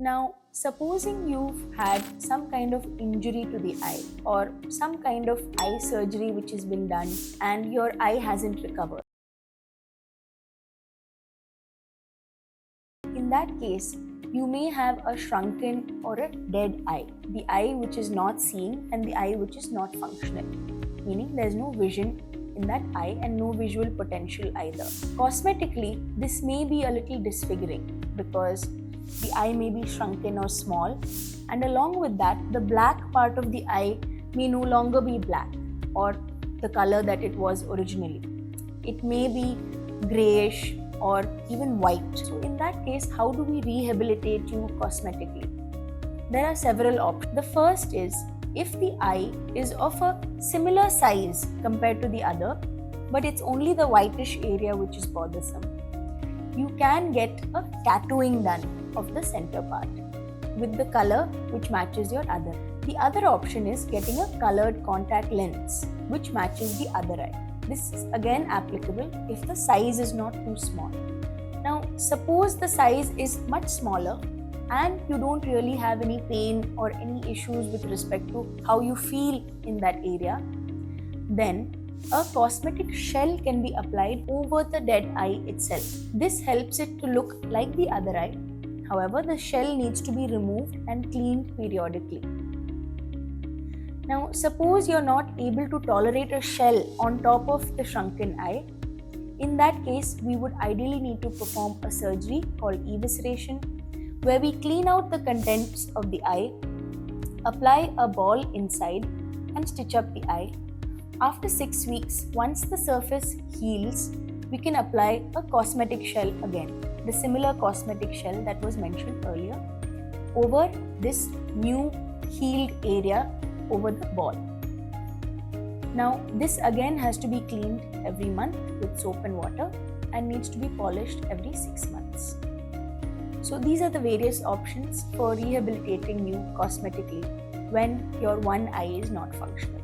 Now, supposing you've had some kind of injury to the eye or some kind of eye surgery which has been done and your eye hasn't recovered. In that case, you may have a shrunken or a dead eye, the eye which is not seeing and the eye which is not functional, meaning there's no vision in that eye and no visual potential either. Cosmetically, this may be a little disfiguring because the eye may be shrunken or small, and along with that, the black part of the eye may no longer be black or the color that it was originally. It may be grayish or even white. So, in that case, how do we rehabilitate you cosmetically? There are several options. The first is if the eye is of a similar size compared to the other, but it's only the whitish area which is bothersome, you can get a tattooing done of the center part with the color which matches your other. The other option is getting a colored contact lens which matches the other eye. This is again applicable if the size is not too small. Now, suppose the size is much smaller and you don't really have any pain or any issues with respect to how you feel in that area, then a cosmetic shell can be applied over the dead eye itself. This helps it to look like the other eye. However, the shell needs to be removed and cleaned periodically. Now, suppose you're not able to tolerate a shell on top of the shrunken eye. In that case, we would ideally need to perform a surgery called evisceration, where we clean out the contents of the eye, apply a ball inside, and stitch up the eye. After 6 weeks, once the surface heals, we can apply a cosmetic shell again, the similar cosmetic shell that was mentioned earlier, over this new healed area over the ball. Now, this again has to be cleaned every month with soap and water and needs to be polished every 6 months. So these are the various options for rehabilitating you cosmetically when your one eye is not functional.